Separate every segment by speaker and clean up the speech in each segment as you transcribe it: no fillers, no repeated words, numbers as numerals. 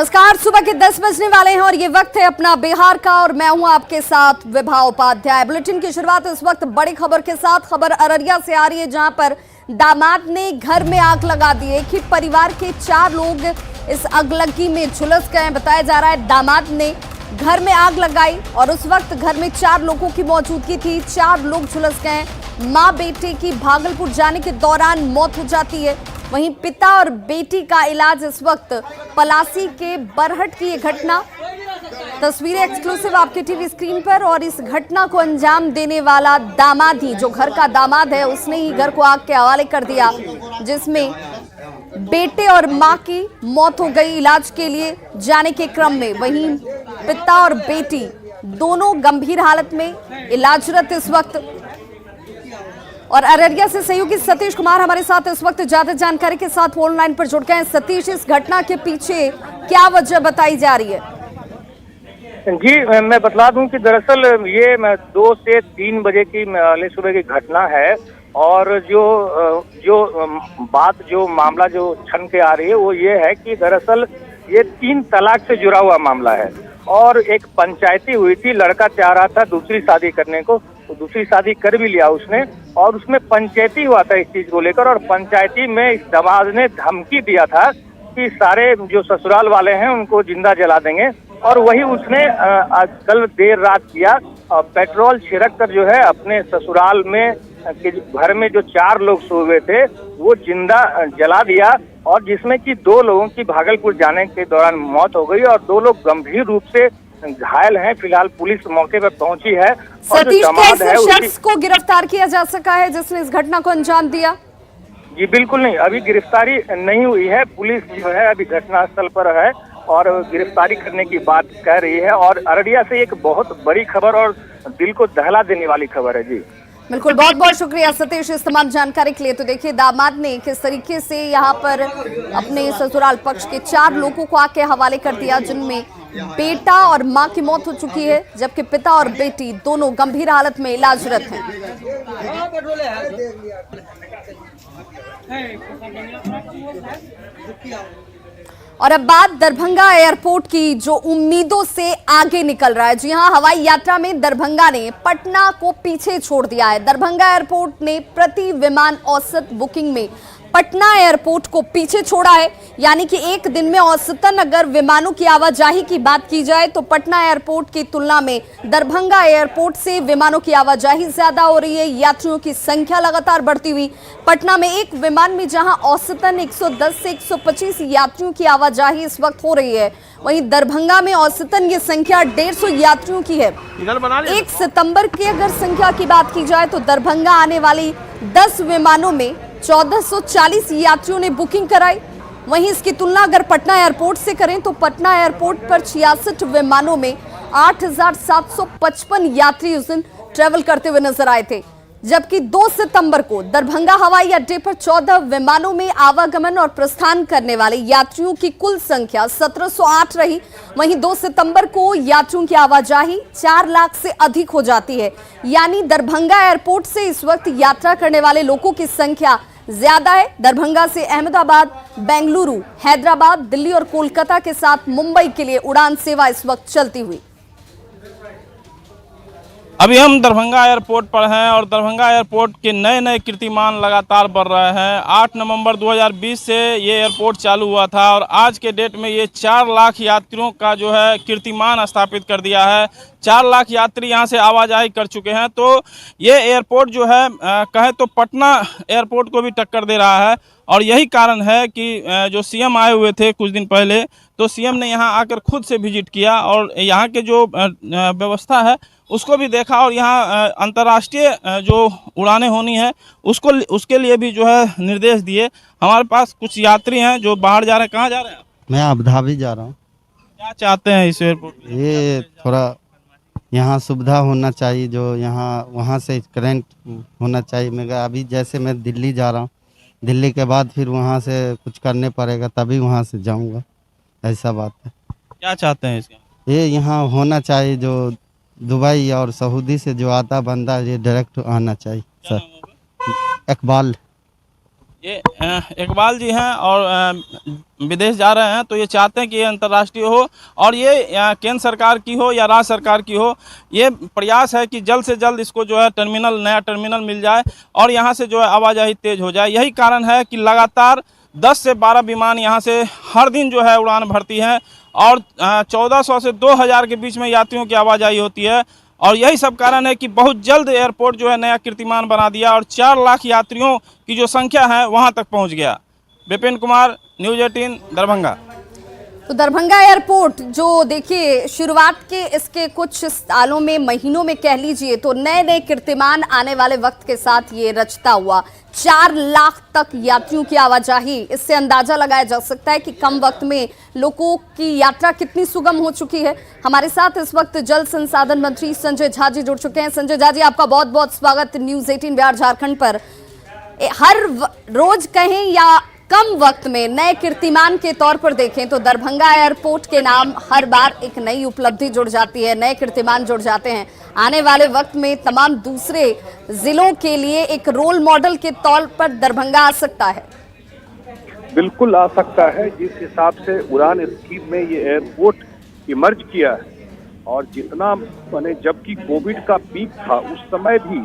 Speaker 1: नमस्कार, सुबह के 10 बजने वाले हैं और ये वक्त है अपना बिहार का और मैं हूं आपके साथ विभा उपाध्याय। बुलेटिन की शुरुआत इस वक्त बड़ी खबर के साथ। खबर अररिया से आ रही है, जहां पर दामाद ने घर में आग लगा दी। एक ही परिवार के 4 लोग इस अगलगी में झुलस गए। बताया जा रहा है दामाद ने घर में आग लगाई और उस वक्त घर में 4 लोगों की मौजूदगी थी। 4 लोग झुलस गए। मां बेटे की भागलपुर जाने के दौरान मौत हो जाती है। वहीं पिता और बेटी का इलाज इस वक्त पलासी के बरहट की ये घटना। तस्वीरें एक्सक्लूसिव आपके टीवी स्क्रीन पर। और इस घटना को अंजाम देने वाला दामाद ही, जो घर का दामाद है, उसने ही घर को आग के हवाले कर दिया, जिसमें बेटे और मां की मौत हो गई इलाज के लिए जाने के क्रम में। वहीं पिता और बेटी दोनों गंभीर हालत में इलाजरत इस वक्त। और अररिया से सहयोगी सतीश कुमार हमारे साथ इस वक्त ज्यादा जानकारी के साथ ऑनलाइन पर जुड़ गए हैं। सतीश, इस घटना के पीछे क्या वजह बताई जा रही है?
Speaker 2: जी, मैं बतला दूं कि दरअसल ये 2 से 3 बजे की सुबह की घटना है। और जो मामला जो छन के आ रही है वो ये है कि दरअसल ये 3 तलाक से जुड़ा हुआ मामला है। और एक पंचायती हुई थी, लड़का चाह रहा था दूसरी शादी करने को, तो दूसरी शादी कर भी लिया उसने। और उसमें पंचायती हुआ था इस चीज को लेकर, और पंचायती में इस दामाद ने धमकी दिया था कि सारे जो ससुराल वाले हैं उनको जिंदा जला देंगे। और वही उसने कल देर रात किया। पेट्रोल छिड़क कर जो है अपने ससुराल में घर में जो 4 लोग सोए हुए थे वो जिंदा जला दिया। और जिसमें कि 2 लोगों की भागलपुर जाने के दौरान मौत हो गई और 2 लोग गंभीर रूप से घायल हैं। फिलहाल पुलिस मौके पर पहुंची है।
Speaker 1: सतीश, क्या इस शख्स को गिरफ्तार किया जा सका है जिसने इस घटना को अंजाम दिया?
Speaker 2: जी बिल्कुल नहीं, अभी गिरफ्तारी नहीं हुई है। पुलिस जो है अभी घटनास्थल पर है और गिरफ्तारी करने की बात कह रही है। और अररिया से एक बहुत बड़ी खबर और दिल को दहला देने वाली खबर है। जी
Speaker 1: बिल्कुल, बहुत बहुत शुक्रिया सतीश इस तमाम जानकारी के लिए। तो देखिए दामाद ने किस तरीके से यहाँ पर अपने ससुराल पक्ष के 4 लोगों को आके हवाले कर दिया, जिनमें बेटा और मां की मौत हो चुकी है, जबकि पिता और बेटी दोनों गंभीर हालत में इलाजरत हैं। और अब बात दरभंगा एयरपोर्ट की, जो उम्मीदों से आगे निकल रहा है। जी हां, हवाई यात्रा में दरभंगा ने पटना को पीछे छोड़ दिया है। दरभंगा एयरपोर्ट ने प्रति विमान औसत बुकिंग में पटना एयरपोर्ट को पीछे छोड़ा है। यानी कि एक दिन में औसतन अगर विमानों की आवाजाही की बात की जाए तो पटना एयरपोर्ट की तुलना में दरभंगा एयरपोर्ट से विमानों की आवाजाही ज्यादा हो रही है। यात्रियों की संख्या लगातार बढ़ती हुई पटना में एक विमान में जहां औसतन 110 से 125 यात्रियों की आवाजाही इस वक्त हो रही है, वहीं दरभंगा में औसतन ये संख्या 150 यात्रियों की है। 1 सितंबर की अगर संख्या की बात की जाए तो दरभंगा आने वाली 10 विमानों में 1440 यात्रियों ने बुकिंग कराई। वहीं इसकी तुलना अगर पटना एयरपोर्ट से करें तो पटना एयरपोर्ट पर 66 विमानों में 8755 यात्री उस दिन ट्रेवल करते हुए नजर आए थे। जबकि 2 सितंबर को दरभंगा हवाई अड्डे पर 14 विमानों में आवागमन और प्रस्थान करने वाले यात्रियों की कुल संख्या 1708 रही। वहीं 2 सितंबर को यात्रियों की आवाजाही 4 लाख से अधिक हो जाती है। यानी दरभंगा एयरपोर्ट से इस वक्त यात्रा करने वाले लोगों की संख्या ज्यादा है। दरभंगा से अहमदाबाद, बेंगलुरु, हैदराबाद, दिल्ली और कोलकाता के साथ मुंबई के लिए उड़ान सेवा इस वक्त चलती हुई।
Speaker 3: अभी हम दरभंगा एयरपोर्ट पर हैं और दरभंगा एयरपोर्ट के नए नए कीर्तिमान लगातार बढ़ रहे हैं। 8 नवंबर 2020 से ये एयरपोर्ट चालू हुआ था और आज के डेट में ये 4 लाख यात्रियों का जो है कीर्तिमान स्थापित कर दिया है। 4 लाख यात्री यहाँ से आवाजाही कर चुके हैं। तो ये एयरपोर्ट जो है कहें तो पटना एयरपोर्ट को भी टक्कर दे रहा है। और यही कारण है कि जो सीएम आए हुए थे कुछ दिन पहले, तो सीएम ने यहाँ आकर खुद से विजिट किया और यहाँ के जो व्यवस्था है उसको भी देखा। और यहाँ अंतर्राष्ट्रीय जो उड़ानें होनी है उसके लिए भी जो है निर्देश दिए। हमारे पास कुछ यात्री हैं जो बाहर जा रहे हैं। कहाँ जा रहे हैं?
Speaker 4: मैं अबू धाबी जा रहा हूँ।
Speaker 3: क्या चाहते हैं इस एयरपोर्ट?
Speaker 4: ये थोड़ा यहाँ सुविधा होना चाहिए, जो यहाँ वहाँ से करेंट होना चाहिए। मैं अभी जैसे मैं दिल्ली जा रहा हूँ, दिल्ली के बाद फिर वहाँ से कुछ करने पड़ेगा तभी वहाँ से जाऊँगा, ऐसा बात है।
Speaker 3: क्या चाहते हैं इसका?
Speaker 4: ये यहाँ होना चाहिए, जो दुबई और सऊदी से जो आता बंदा ये डायरेक्ट आना चाहिए। सर इकबाल।
Speaker 3: ये इकबाल जी हैं और विदेश जा रहे हैं, तो ये चाहते हैं कि ये अंतर्राष्ट्रीय हो और ये केंद्र सरकार की हो या राज्य सरकार की हो, ये प्रयास है कि जल्द से जल्द इसको जो है नया टर्मिनल मिल जाए और यहाँ से जो है आवाजाही तेज हो जाए। यही कारण है कि लगातार 10 से 12 विमान यहाँ से हर दिन जो है उड़ान भरती हैं और 1400 से 2000 के बीच में यात्रियों की आवाजाही होती है। और यही सब कारण है कि बहुत जल्द एयरपोर्ट जो है नया कीर्तिमान बना दिया और 4 लाख यात्रियों की जो संख्या है वहां तक पहुंच गया। विपिन कुमार, न्यूज़ 18 दरभंगा।
Speaker 1: तो दरभंगा एयरपोर्ट जो देखिए शुरुआत के इसके कुछ सालों में, महीनों में कह लीजिए, तो नए नए कीर्तिमान आने वाले वक्त के साथ ये रचता हुआ 4 लाख तक यात्रियों की आवाजाही, इससे अंदाजा लगाया जा सकता है कि कम वक्त में लोगों की यात्रा कितनी सुगम हो चुकी है। हमारे साथ इस वक्त जल संसाधन मंत्री संजय झा जी जुड़ चुके हैं। संजय झा जी, आपका बहुत बहुत स्वागत न्यूज़ 18 बिहार झारखंड पर। हर रोज कहें या कम वक्त में नए कीर्तिमान के तौर पर देखें तो दरभंगा एयरपोर्ट के नाम हर बार एक नई उपलब्धि जुड़ जाती है, नए कीर्तिमान जुड़ जाते हैं। आने वाले वक्त में तमाम दूसरे जिलों के लिए एक रोल मॉडल के तौर पर दरभंगा आ सकता है।
Speaker 5: बिल्कुल आ सकता है। जिस हिसाब से उड़ान स्कीम में ये एयरपोर्ट इमर्ज किया है और जितना मैंने, जबकि कोविड का पीक था उस समय भी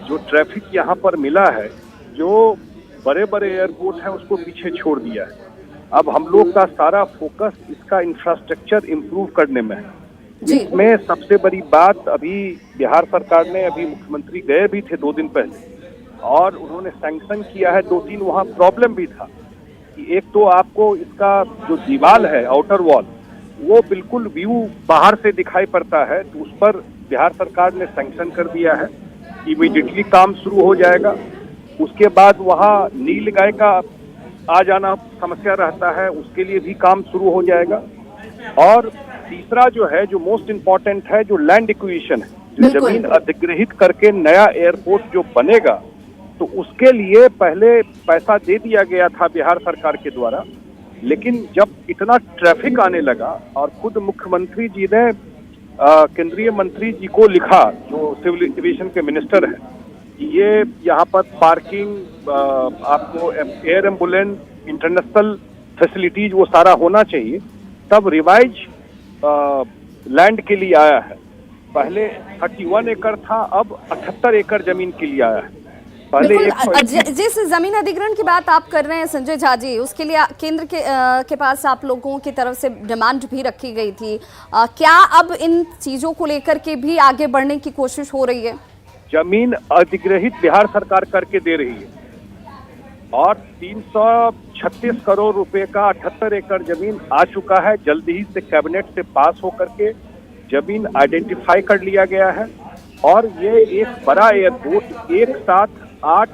Speaker 5: जो ट्रैफिक यहाँ पर मिला है, जो बड़े बड़े एयरपोर्ट हैं उसको पीछे छोड़ दिया है। अब हम लोग का सारा फोकस इसका इंफ्रास्ट्रक्चर इम्प्रूव करने में है। इसमें सबसे बड़ी बात, अभी बिहार सरकार ने, अभी मुख्यमंत्री गए भी थे 2 दिन पहले और उन्होंने सैंक्शन किया है। 2-3 वहाँ प्रॉब्लम भी था कि एक तो आपको इसका जो दीवार है, आउटर वॉल, वो बिल्कुल व्यू बाहर से दिखाई पड़ता है, तो उस पर बिहार सरकार ने सैंक्शन कर दिया है। इमीडिएटली काम शुरू हो जाएगा। उसके बाद वहाँ नील गाय का आ जाना समस्या रहता है, उसके लिए भी काम शुरू हो जाएगा। और तीसरा जो है, जो मोस्ट इम्पोर्टेंट है, जो लैंड एक्विजिशन है, जो जमीन अधिग्रहित करके नया एयरपोर्ट जो बनेगा, तो उसके लिए पहले पैसा दे दिया गया था बिहार सरकार के द्वारा। लेकिन जब इतना ट्रैफिक आने लगा और खुद मुख्यमंत्री जी ने केंद्रीय मंत्री जी को लिखा, जो सिविल एविएशन के मिनिस्टर हैं, ये यहाँ पर पार्किंग, आपको एयर एम्बुलेंस, इंटरनेशनल फैसिलिटीज वो सारा होना चाहिए, तब रिवाइज लैंड के लिए आया है। पहले 31 एकड़ था, अब 78 एकड़ जमीन के लिए आया है। पहले
Speaker 1: जिस जमीन अधिग्रहण की बात आप कर रहे हैं संजय झा जी, उसके लिए केंद्र के पास आप लोगों की तरफ से डिमांड भी रखी गई थी। क्या अब इन चीजों को लेकर के भी आगे बढ़ने की कोशिश हो रही है?
Speaker 5: जमीन अधिग्रहित बिहार सरकार करके दे रही है और 336 करोड़ रुपए का 78 एकड़ जमीन आ चुका है। जल्दी ही से कैबिनेट से पास होकर के जमीन आइडेंटिफाई कर लिया गया है और ये एक बड़ा एयरपोर्ट, एक साथ 8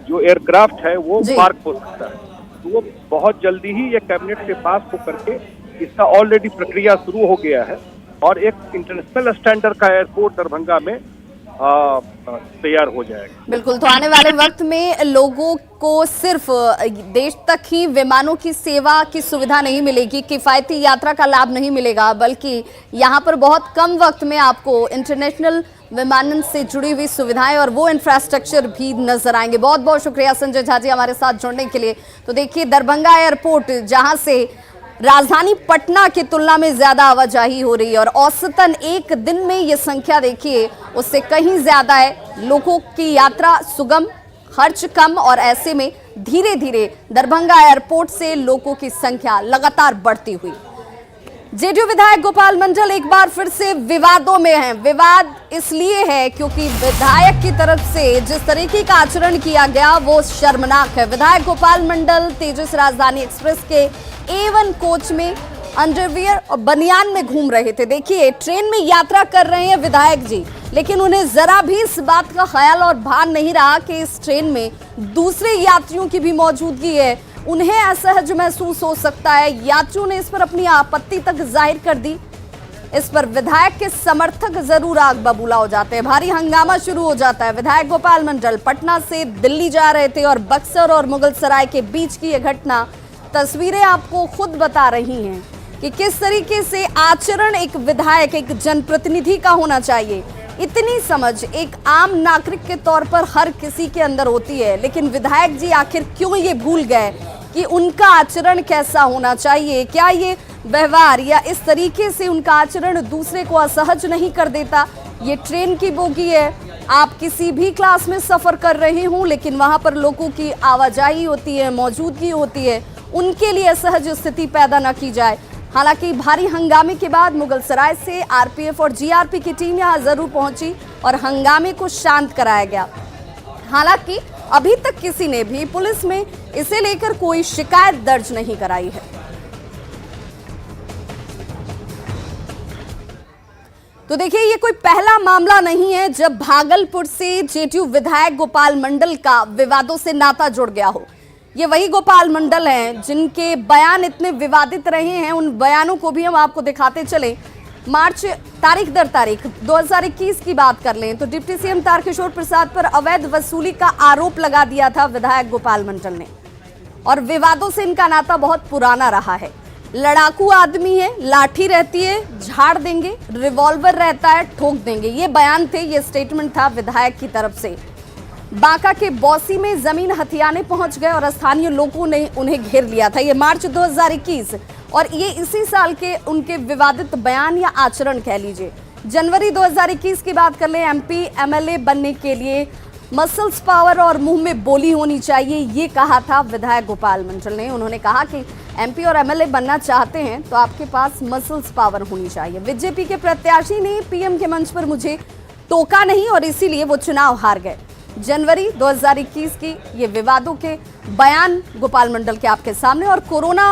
Speaker 5: जो एयरक्राफ्ट है वो पार्क हो सकता है। तो वो बहुत जल्दी ही ये कैबिनेट से पास होकर के इसका ऑलरेडी प्रक्रिया शुरू हो गया है और एक इंटरनेशनल स्टैंडर्ड का एयरपोर्ट दरभंगा में तैयार हो जाएगा।
Speaker 1: बिल्कुल। तो आने वाले वक्त में लोगों को सिर्फ देश तक ही विमानों की सेवा की सुविधा नहीं मिलेगी, किफायती यात्रा का लाभ नहीं मिलेगा, बल्कि यहाँ पर बहुत कम वक्त में आपको इंटरनेशनल विमानन से जुड़ी हुई सुविधाएं और वो इंफ्रास्ट्रक्चर भी नजर आएंगे। बहुत बहुत शुक्रिया संजय झा जी हमारे साथ जुड़ने के लिए। तो देखिए, दरभंगा एयरपोर्ट जहां से राजधानी पटना की तुलना में ज्यादा आवाजाही हो रही है और औसतन एक दिन में ये संख्या देखिए उससे कहीं ज्यादा है। लोगों की यात्रा सुगम, खर्च कम और ऐसे में धीरे धीरे दरभंगा एयरपोर्ट से लोगों की संख्या लगातार बढ़ती हुई। जेडीयू विधायक गोपाल मंडल एक बार फिर से विवादों में हैं। विवाद इसलिए है क्योंकि विधायक की तरफ से जिस तरीके का आचरण किया गया वो शर्मनाक है। विधायक गोपाल मंडल तेजस राजधानी एक्सप्रेस के A1 कोच में अंडरवियर और बनियान में घूम रहे थे। देखिए, ट्रेन में यात्रा कर रहे हैं विधायक जी, लेकिन उन्हें जरा भी इस बात का ख्याल और भान नहीं रहा कि इस ट्रेन में दूसरे यात्रियों की भी मौजूदगी है। उन्हें असहज महसूस हो सकता है। यात्रियों ने इस पर अपनी आपत्ति तक जाहिर कर दी। इस पर विधायक के समर्थक जरूर आग बबूला हो जाते हैं, भारी हंगामा शुरू हो जाता है। विधायक गोपाल मंडल पटना से दिल्ली जा रहे थे और बक्सर और मुगलसराय के बीच की यह घटना, तस्वीरें आपको खुद बता रही हैं कि किस तरीके से आचरण एक विधायक, एक जनप्रतिनिधि का होना चाहिए। इतनी समझ एक आम नागरिक के तौर पर हर किसी के अंदर होती है, लेकिन विधायक जी आखिर क्यों ये भूल गए कि उनका आचरण कैसा होना चाहिए? क्या ये व्यवहार या इस तरीके से उनका आचरण दूसरे को असहज नहीं कर देता? ये ट्रेन की बोगी है, आप किसी भी क्लास में सफर कर रहे हो लेकिन वहां पर लोगों की आवाजाही होती है, मौजूदगी होती है, उनके लिए असहज स्थिति पैदा न की जाए। हालांकि भारी हंगामे के बाद मुगलसराय से आरपीएफ और जीआरपी की टीम यहां जरूर पहुंची और हंगामे को शांत कराया गया। हालांकि अभी तक किसी ने भी पुलिस में इसे लेकर कोई शिकायत दर्ज नहीं कराई है। तो देखिए, ये कोई पहला मामला नहीं है जब भागलपुर से जेडीयू विधायक गोपाल मंडल का विवादों से नाता जुड़ गया हो। ये वही गोपाल मंडल हैं जिनके बयान इतने विवादित रहे हैं। उन बयानों को भी हम आपको दिखाते चले। मार्च तारीख दर तारीख 2021 की बात कर लें तो डिप्टी सीएम तारकिशोर प्रसाद पर अवैध वसूली का आरोप लगा दिया था विधायक गोपाल मंडल ने, और विवादों से इनका नाता बहुत पुराना रहा है। लड़ाकू आदमी है, लाठी रहती है झाड़ देंगे, रिवॉल्वर रहता है ठोक देंगे, ये बयान थे, ये स्टेटमेंट था विधायक की तरफ से। बांका के बौसी में जमीन हथियाने पहुंच गए और स्थानीय लोगों ने उन्हें घेर लिया था। ये मार्च 2021 और ये इसी साल के उनके विवादित बयान या आचरण कह लीजिए। जनवरी 2021 की बात कर ले, एमपी एमएलए बनने के लिए मसल्स पावर और मुंह में बोली होनी चाहिए, ये कहा था विधायक गोपाल मंडल ने। उन्होंने कहा कि एमपी और एमएलए बनना चाहते हैं तो आपके पास मसल्स पावर होनी चाहिए। बीजेपी के प्रत्याशी ने पीएम के मंच पर मुझे टोका नहीं और इसीलिए वो चुनाव हार गए। जनवरी 2021 की ये विवादों के बयान गोपाल मंडल के आपके सामने। और कोरोना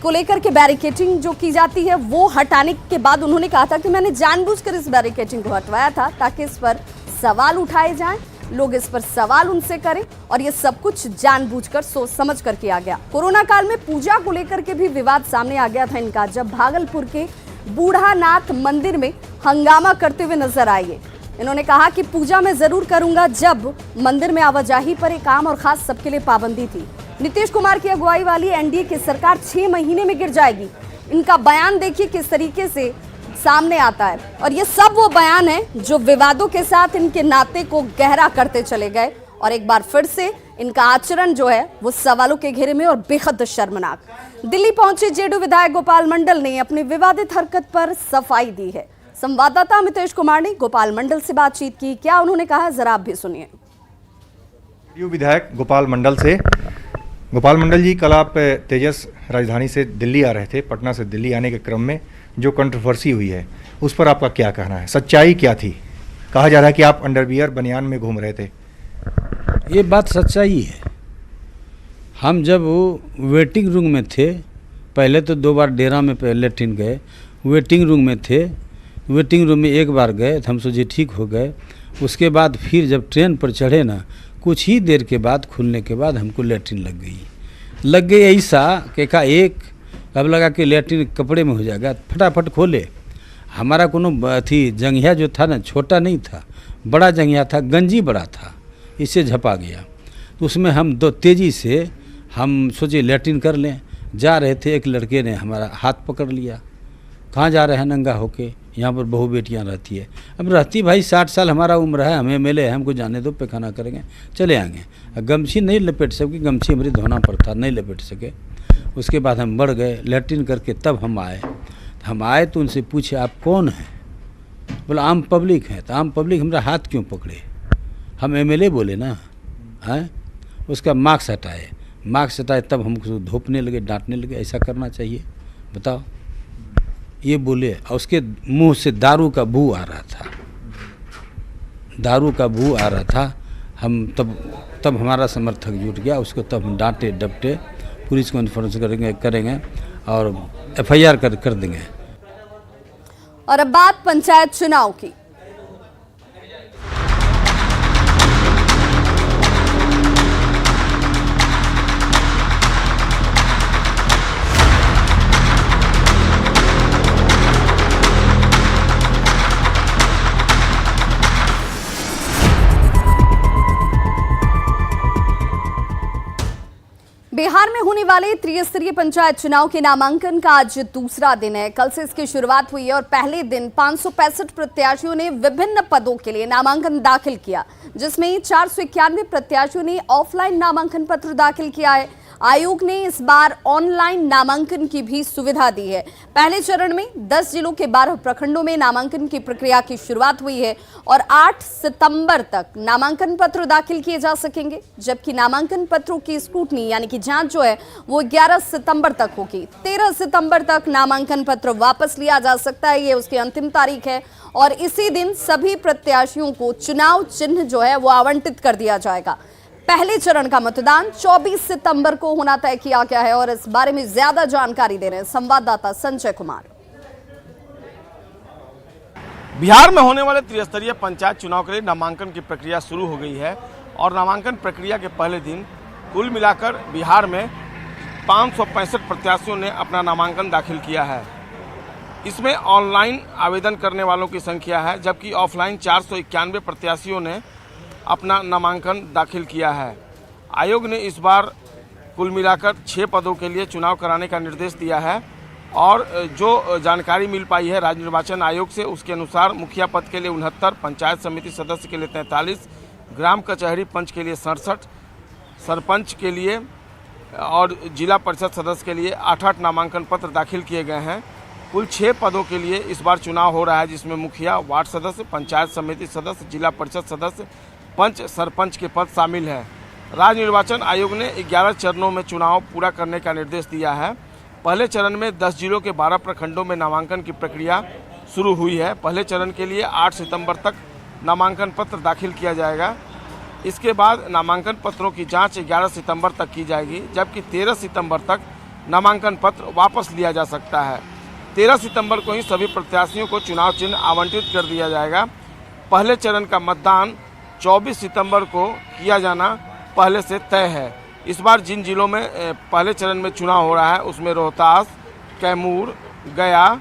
Speaker 1: को लेकर के बैरिकेडिंग जो की जाती है वो हटाने के बाद उन्होंने कहा था कि मैंने जानबूझकर इस बैरिकेडिंग को हटवाया था ताकि इस पर सवाल उठाए जाएं, लोग इस पर सवाल उनसे करें, और ये सब कुछ जानबूझकर सोच समझ कर किया गया। कोरोना काल में पूजा को लेकर के भी विवाद सामने आ गया था इनका, जब भागलपुर के बूढ़ानाथ मंदिर में हंगामा करते हुए नजर आए। इन्होंने कहा कि पूजा मैं जरूर करूंगा जब मंदिर में आवाजाही पर एक आम और खास सबके लिए पाबंदी थी। नीतीश कुमार की अगुवाई वाली एनडीए की सरकार 6 महीने में गिर जाएगी। इनका बयान देखिए किस तरीके से सामने आता है, और ये सब वो बयान है जो विवादों के साथ इनके नाते को गहरा करते चले गए। और एक बार फिर से इनका आचरण जो है वो सवालों के घेरे में और बेहद शर्मनाक। दिल्ली पहुंचे जेडीयू विधायक गोपाल मंडल ने अपनी विवादित हरकत पर सफाई दी है। संवाददाता अमितेश कुमार ने गोपाल मंडल से बातचीत की, क्या उन्होंने कहा जरा आप भी सुनिए।
Speaker 6: जेडीयू विधायक गोपाल मंडल से। गोपाल मंडल जी, कल आप तेजस राजधानी से दिल्ली आ रहे थे। पटना से दिल्ली आने के क्रम में जो कंट्रोवर्सी हुई है उस पर आपका क्या कहना है? सच्चाई क्या थी? कहा जा रहा है कि आप अंडरवियर बनियान में घूम रहे थे।
Speaker 7: ये बात सच्चाई है। हम जब वेटिंग रूम में थे, पहले तो 2 बार डेरा में लेटरिन गए, वेटिंग रूम में थे, वेटिंग रूम में 1 बार गए तो हम सोचे ठीक हो गए। उसके बाद फिर जब ट्रेन पर चढ़े ना, कुछ ही देर के बाद खुलने के बाद हमको लेटरिन लग गई ऐसा कि एक अब लगा कि लेटरिन कपड़े में हो जाएगा, फटाफट खोले। हमारा कोनो अथी जंघिया जो था ना, छोटा नहीं था, बड़ा जंघिया था, गंजी बड़ा था, इससे झपा गया। तो उसमें हम तेज़ी से हम सोचे लेटरिन कर लें। जा रहे थे, एक लड़के ने हमारा हाथ पकड़ लिया। कहाँ जा रहे हैं नंगा होके? यहाँ पर बहू बेटियाँ रहती है। अब रहती भाई 60 साल हमारा उम्र है, हमें एमएलए है, हमको जाने दो, पैखाना करेंगे चले आएंगे। गमछी नहीं लपेट सके, गमछी हमारी धोना पर था, नहीं लपेट सके। उसके बाद हम बढ़ गए, लेटरिन करके तब हम आए तो उनसे पूछे आप कौन हैं? बोला आम पब्लिक हैं। तो आम पब्लिक हमारा हाथ क्यों पकड़े? हम एमएलए बोले ना हैं। उसका मार्क्स हटाए तब हमको धोपने लगे, डांटने लगे। ऐसा करना चाहिए बताओ? ये बोले, और उसके मुंह से दारू का बू आ रहा था। हम तब हमारा समर्थक जुट गया, उसको तब हम डांटे डपटे, पुलिस को इन्फॉर्मेशन करेंगे और एफआईआर कर देंगे।
Speaker 1: और अब बात पंचायत चुनाव की। बिहार बिहार में होने वाले त्रिस्तरीय पंचायत चुनाव के नामांकन का आज दूसरा दिन है। कल से इसकी शुरुआत हुई है और पहले दिन 565 प्रत्याशियों ने विभिन्न पदों के लिए नामांकन दाखिल किया, जिसमें 491 प्रत्याशियों ने ऑफलाइन नामांकन पत्र दाखिल किया है। आयोग ने इस बार ऑनलाइन नामांकन की भी सुविधा दी है। पहले चरण में 10 जिलों के 12 प्रखंडों में नामांकन की प्रक्रिया की शुरुआत हुई है और 8 सितंबर तक नामांकन पत्र दाखिल किए जा सकेंगे, जबकि नामांकन पत्रों की स्क्रूटनी यानी कि जांच जो है वो 11 सितंबर तक होगी। 13 सितंबर तक नामांकन पत्र वापस लिया जा सकता है, ये उसकी अंतिम तारीख है और इसी दिन सभी प्रत्याशियों को चुनाव चिन्ह जो है वो आवंटित कर दिया जाएगा। पहले चरण का मतदान 24 सितंबर को होना तय किया गया है और इस बारे में ज्यादा जानकारी दे रहे हैं संवाददाता संजय कुमार।
Speaker 3: बिहार में होने वाले त्रिस्तरीय पंचायत चुनाव के लिए नामांकन की प्रक्रिया शुरू हो गई है और नामांकन प्रक्रिया के पहले दिन कुल मिलाकर बिहार में 565 प्रत्याशियों ने अपना नामांकन दाखिल किया है। इसमें ऑनलाइन आवेदन करने वालों की संख्या है, जबकि ऑफलाइन 491 प्रत्याशियों ने अपना नामांकन दाखिल किया है। आयोग ने इस बार कुल मिलाकर 6 पदों के लिए चुनाव कराने का निर्देश दिया है और जो जानकारी मिल पाई है राज्य निर्वाचन आयोग से, उसके अनुसार मुखिया पद के लिए 69, पंचायत समिति सदस्य के लिए 43, ग्राम कचहरी पंच के लिए 67, सरपंच के लिए और जिला परिषद सदस्य के लिए 8-8 नामांकन पत्र दाखिल किए गए हैं। कुल 6 पदों के लिए इस बार चुनाव हो रहा है, जिसमें मुखिया, वार्ड सदस्य, पंचायत समिति सदस्य, जिला परिषद सदस्य, पंच, सरपंच के पद शामिल है। राज्य निर्वाचन आयोग ने 11 चरणों में चुनाव पूरा करने का निर्देश दिया है। पहले चरण में 10 जिलों के 12 प्रखंडों में नामांकन की प्रक्रिया शुरू हुई है। पहले चरण के लिए 8 सितंबर तक नामांकन पत्र दाखिल किया जाएगा। इसके बाद नामांकन पत्रों की जांच 11 सितंबर तक की जाएगी, जबकि 13 सितंबर तक नामांकन पत्र वापस लिया जा सकता है। 13 सितंबर को ही सभी प्रत्याशियों को चुनाव चिन्ह आवंटित कर दिया जाएगा। पहले चरण का मतदान 24 सितंबर को किया जाना पहले से तय है। इस बार जिन जिलों में पहले चरण में चुनाव हो रहा है उसमें रोहतास, कैमूर, गया,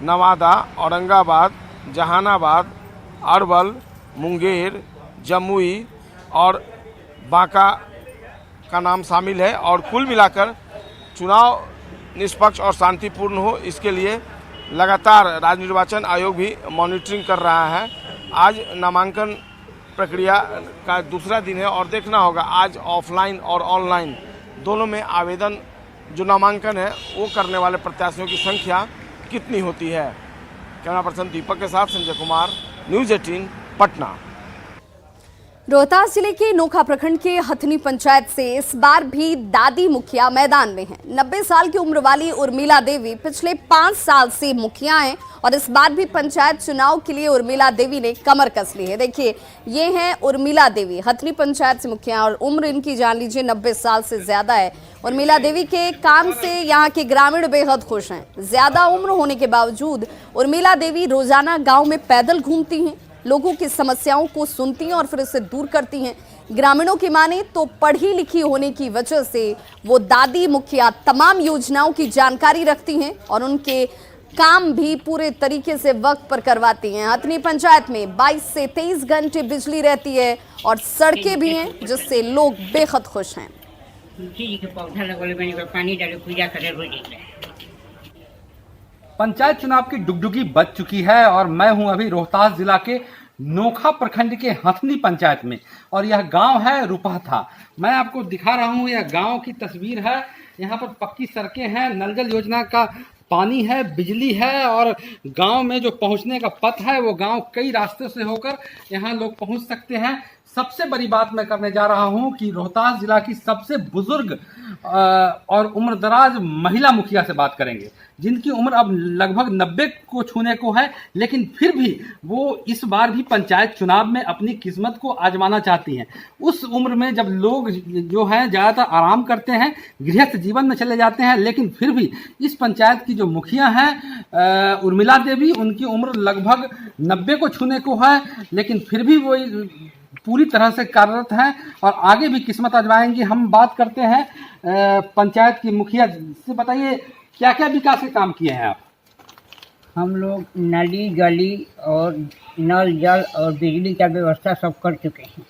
Speaker 3: नवादा, औरंगाबाद, जहानाबाद, अरवल, मुंगेर, जमुई और बांका का नाम शामिल है और कुल मिलाकर चुनाव निष्पक्ष और शांतिपूर्ण हो, इसके लिए लगातार राज्य निर्वाचन आयोग भी मॉनिटरिंग कर रहा है। आज नामांकन प्रक्रिया का दूसरा दिन है और देखना होगा आज ऑफलाइन और ऑनलाइन दोनों में आवेदन जो नामांकन है वो करने वाले प्रत्याशियों की संख्या कितनी होती है। कैमरा पर्सन दीपक के साथ संजय कुमार, न्यूज़ 18 पटना।
Speaker 1: रोहतास जिले के नोखा प्रखंड के हथनी पंचायत से इस बार भी दादी मुखिया मैदान में हैं। 90 साल की उम्र वाली उर्मिला देवी पिछले 5 साल से मुखिया हैं और इस बार भी पंचायत चुनाव के लिए उर्मिला देवी ने कमर कस ली है। देखिए, ये हैं उर्मिला देवी, हथनी पंचायत से मुखिया और उम्र इनकी जान लीजिए 90 साल से ज्यादा है। उर्मिला देवी के काम से यहाँ के ग्रामीण बेहद खुश हैं। ज्यादा उम्र होने के बावजूद उर्मिला देवी रोजाना गाँव में पैदल घूमती हैं, लोगों की समस्याओं को सुनती हैं और फिर इसे दूर करती हैं। ग्रामीणों की माने तो पढ़ी लिखी होने की वजह से वो दादी मुखिया तमाम योजनाओं की जानकारी रखती हैं और उनके काम भी पूरे तरीके से वक्त पर करवाती हैं। हथनी पंचायत में 22 से 23 घंटे बिजली रहती है और सड़कें भी हैं, जिससे लोग बेहद खुश हैं।
Speaker 8: पंचायत चुनाव की डुगडुगी बज चुकी है और मैं हूं अभी रोहतास जिला के नोखा प्रखंड के हथनी पंचायत में और यह गांव है रुपहथा। मैं आपको दिखा रहा हूं, यह गांव की तस्वीर है। यहां पर पक्की सड़कें हैं, नल जल योजना का पानी है, बिजली है और गांव में जो पहुंचने का पथ है वो गांव कई रास्तों से होकर यहां लोग पहुंच सकते हैं। सबसे बड़ी बात मैं करने जा रहा हूं कि रोहतास जिला की सबसे बुजुर्ग और उम्रदराज महिला मुखिया से बात करेंगे, जिनकी उम्र अब लगभग 90 को छूने को है, लेकिन फिर भी वो इस बार भी पंचायत चुनाव में अपनी किस्मत को आजमाना चाहती हैं। उस उम्र में जब लोग जो हैं ज़्यादातर आराम करते हैं, गृहस्थ जीवन में चले जाते हैं, लेकिन फिर भी इस पंचायत की जो मुखिया हैं उर्मिला देवी, उनकी उम्र लगभग 90 को छूने को है, लेकिन फिर भी वो पूरी तरह से कार्यरत हैं और आगे भी किस्मत आजमाएंगी। हम बात करते हैं पंचायत की मुखिया से। बताइए, क्या क्या विकास के काम किए हैं आप?
Speaker 9: हम लोग नली गली और नल जल और बिजली का व्यवस्था सब कर चुके हैं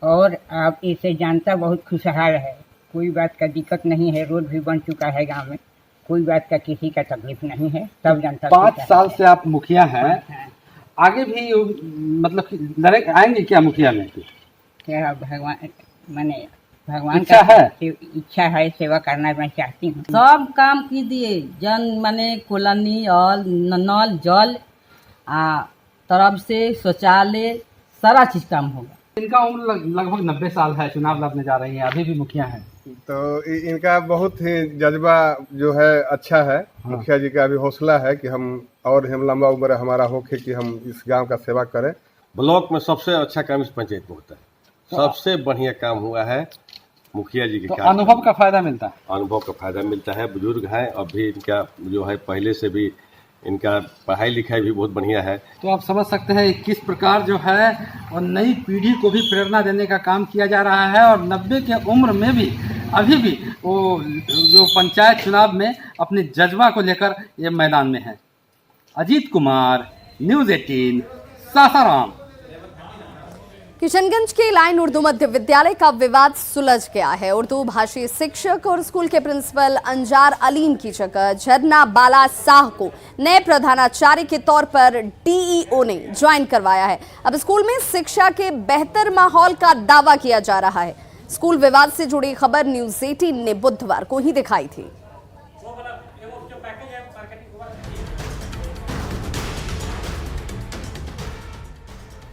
Speaker 9: और आप इसे जनता बहुत खुशहाल है। कोई बात का दिक्कत नहीं है, रोड भी बन चुका है गांव में, कोई बात का किसी का तकलीफ नहीं है, सब जनता
Speaker 8: 5 साल से आप मुखिया हैं, आगे भी मतलब कि लड़े आएंगे क्या मुखिया में?
Speaker 9: क्या भगवान माने भगवान
Speaker 8: इच्छा
Speaker 9: का
Speaker 8: है?
Speaker 9: इच्छा है, सेवा करना मैं चाहती हूँ।
Speaker 10: सब काम कीजिए, जन माने कॉलोनी और नल जल तरफ से शौचालय सारा चीज काम होगा।
Speaker 8: इनका उम्र लगभग 90 साल है, चुनाव लड़ने जा रही हैं, अभी भी मुखिया हैं।
Speaker 11: तो इनका बहुत ही जज्बा जो है अच्छा है। मुखिया जी का भी हौसला है कि हम लंबा उम्र हमारा हो कि हम इस गांव का सेवा करें।
Speaker 12: ब्लॉक में सबसे अच्छा काम इस पंचायत में होता है, सबसे बढ़िया काम हुआ है मुखिया जी के
Speaker 8: तो
Speaker 12: काम।
Speaker 8: अनुभव का फायदा मिलता है,
Speaker 12: अनुभव का फायदा मिलता है। बुजुर्ग हैं, अभी इनका जो है पहले से भी इनका पढ़ाई लिखाई भी बहुत बढ़िया है।
Speaker 8: तो आप समझ सकते हैं किस प्रकार जो है और नई पीढ़ी को भी प्रेरणा देने का काम किया जा रहा है। और 90 के उम्र में भी अभी भी वो जो पंचायत चुनाव में अपने जज्बा को लेकर ये मैदान में है। अजीत कुमार, न्यूज़ 18, सासाराम।
Speaker 1: किशनगंज के लाइन उर्दू मध्य विद्यालय का विवाद सुलझ गया है। उर्दू भाषी शिक्षक और स्कूल के प्रिंसिपल अंजार अलीम की जगह झरना बाला शाह को नए प्रधानाचार्य के तौर पर डीईओ ने ज्वाइन करवाया है। अब स्कूल में शिक्षा के बेहतर माहौल का दावा किया जा रहा है। स्कूल विवाद से जुड़ी खबर न्यूज़ 18 ने बुधवार को ही दिखाई थी।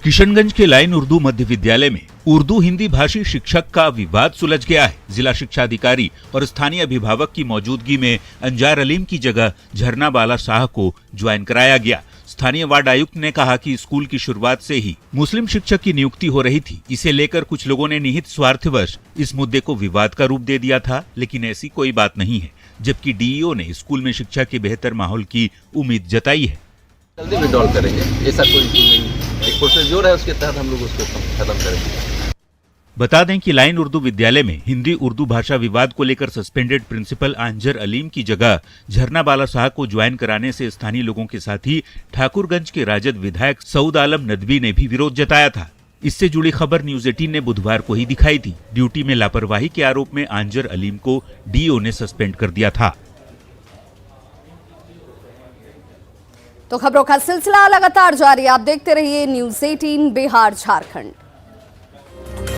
Speaker 13: किशनगंज के लाइन उर्दू मध्य विद्यालय में उर्दू हिंदी भाषी शिक्षक का विवाद सुलझ गया है। जिला शिक्षा अधिकारी और स्थानीय अभिभावक की मौजूदगी में अंजार अलीम की जगह झरना बाला शाह को ज्वाइन कराया गया। स्थानीय वार्ड आयुक्त ने कहा कि स्कूल की शुरुआत से ही मुस्लिम शिक्षक की नियुक्ति हो रही थी। इसे लेकर कुछ लोगों ने निहित स्वार्थवश इस मुद्दे को विवाद का रूप दे दिया था, लेकिन ऐसी कोई बात नहीं है। जबकि डीईओ ने स्कूल में शिक्षा के बेहतर माहौल की उम्मीद जताई है।
Speaker 14: जल्दी विड्रॉल करेंगे, ऐसा कोई नहीं, एक प्रोसीजर है, उसके तहत हम लोग उसको खत्म करेंगे।
Speaker 13: बता दें कि लाइन उर्दू विद्यालय में हिंदी उर्दू भाषा विवाद को लेकर सस्पेंडेड प्रिंसिपल अंजर अलीम की जगह झरना बाला शाह को ज्वाइन कराने से स्थानीय लोगों के साथ ही ठाकुरगंज के राजद विधायक सऊद आलम नदवी ने भी विरोध जताया था। इससे जुड़ी खबर न्यूज़ 18 ने बुधवार को ही दिखाई थी। ड्यूटी में लापरवाही के आरोप में अंजर अलीम को डीओ ने सस्पेंड कर दिया था।
Speaker 1: तो खबरों का सिलसिला लगातार जारी, आप देखते रहिए न्यूज़ 18 बिहार झारखंड।